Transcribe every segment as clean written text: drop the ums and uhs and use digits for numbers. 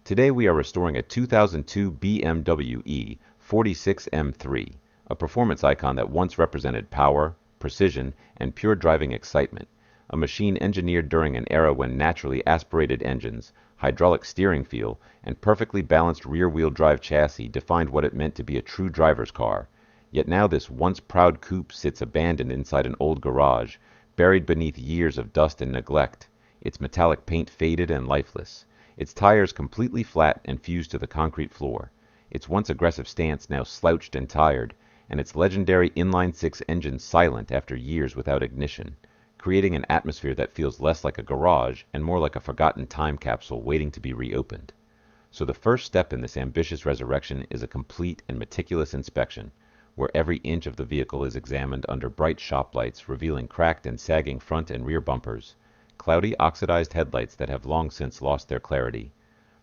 Today we are restoring a 2002 BMW E46 M3, a performance icon that once represented power, precision, and pure driving excitement, a machine engineered during an era when naturally aspirated engines, hydraulic steering feel, and perfectly balanced rear-wheel drive chassis defined what it meant to be a true driver's car. Yet now this once proud coupe sits abandoned inside an old garage, buried beneath years of dust and neglect, its metallic paint faded and lifeless, its tires completely flat and fused to the concrete floor, its once aggressive stance now slouched and tired, and its legendary inline-six engine silent after years without ignition, creating an atmosphere that feels less like a garage and more like a forgotten time capsule waiting to be reopened. So the first step in this ambitious resurrection is a complete and meticulous inspection, where every inch of the vehicle is examined under bright shop lights revealing cracked and sagging front and rear bumpers, cloudy oxidized headlights that have long since lost their clarity,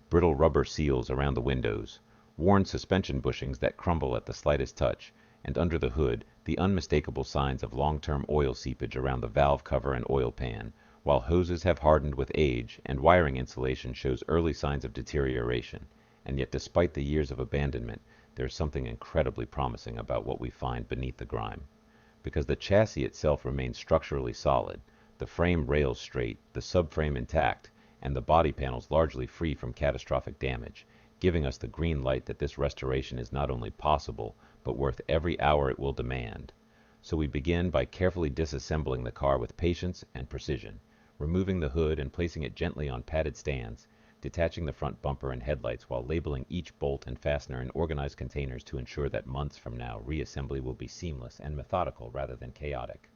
brittle rubber seals around the windows, worn suspension bushings that crumble at the slightest touch, and under the hood, the unmistakable signs of long-term oil seepage around the valve cover and oil pan, while hoses have hardened with age and wiring insulation shows early signs of deterioration. And yet despite the years of abandonment, there is something incredibly promising about what we find beneath the grime. Because the chassis itself remains structurally solid, the frame rails straight, the subframe intact, and the body panels largely free from catastrophic damage, giving us the green light that this restoration is not only possible, but worth every hour it will demand. So we begin by carefully disassembling the car with patience and precision, removing the hood and placing it gently on padded stands, detaching the front bumper and headlights while labeling each bolt and fastener in organized containers to ensure that months from now reassembly will be seamless and methodical rather than chaotic.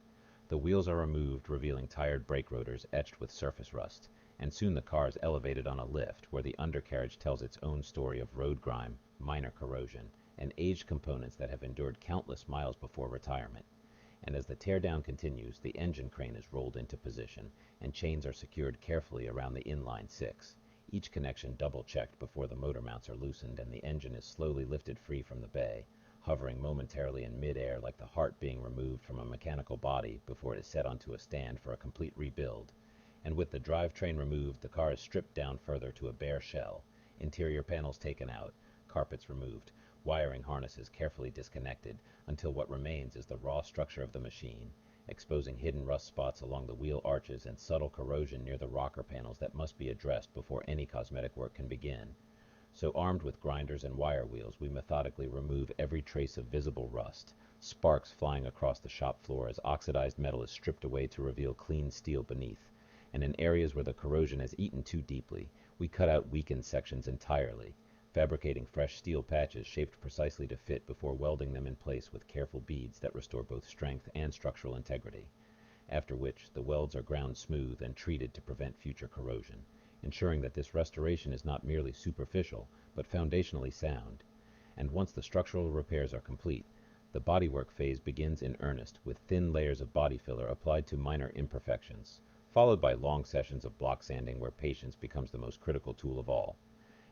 The wheels are removed, revealing tired brake rotors etched with surface rust, and soon the car is elevated on a lift where the undercarriage tells its own story of road grime, minor corrosion, and aged components that have endured countless miles before retirement. And as the teardown continues, the engine crane is rolled into position, and chains are secured carefully around the inline six, each connection double-checked before the motor mounts are loosened and the engine is slowly lifted free from the bay, hovering momentarily in mid-air like the heart being removed from a mechanical body before it is set onto a stand for a complete rebuild. And with the drivetrain removed, the car is stripped down further to a bare shell, interior panels taken out, carpets removed, wiring harnesses carefully disconnected, until what remains is the raw structure of the machine, exposing hidden rust spots along the wheel arches and subtle corrosion near the rocker panels that must be addressed before any cosmetic work can begin. So armed with grinders and wire wheels, we methodically remove every trace of visible rust, sparks flying across the shop floor as oxidized metal is stripped away to reveal clean steel beneath. And in areas where the corrosion has eaten too deeply, we cut out weakened sections entirely, fabricating fresh steel patches shaped precisely to fit before welding them in place with careful beads that restore both strength and structural integrity. After which, the welds are ground smooth and treated to prevent future corrosion, ensuring that this restoration is not merely superficial, but foundationally sound. And once the structural repairs are complete, the bodywork phase begins in earnest, with thin layers of body filler applied to minor imperfections, followed by long sessions of block sanding where patience becomes the most critical tool of all.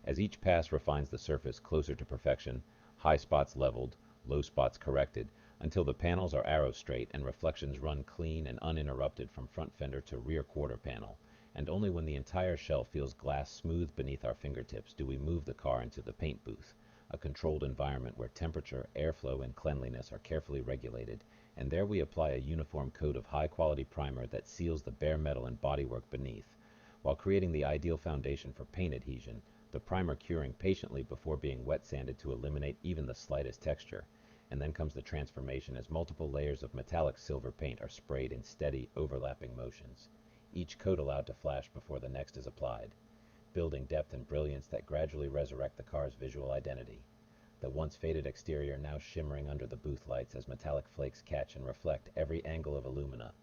As each pass refines the surface closer to perfection, high spots leveled, low spots corrected, until the panels are arrow straight and reflections run clean and uninterrupted from front fender to rear quarter panel, and only when the entire shell feels glass smooth beneath our fingertips do we move the car into the paint booth, a controlled environment where temperature, airflow, and cleanliness are carefully regulated, and there we apply a uniform coat of high-quality primer that seals the bare metal and bodywork beneath, while creating the ideal foundation for paint adhesion, the primer curing patiently before being wet sanded to eliminate even the slightest texture. And then comes the transformation as multiple layers of metallic silver paint are sprayed in steady, overlapping motions, each coat allowed to flash before the next is applied, building depth and brilliance that gradually resurrect the car's visual identity. The once faded exterior now shimmering under the booth lights as metallic flakes catch and reflect every angle of alumina,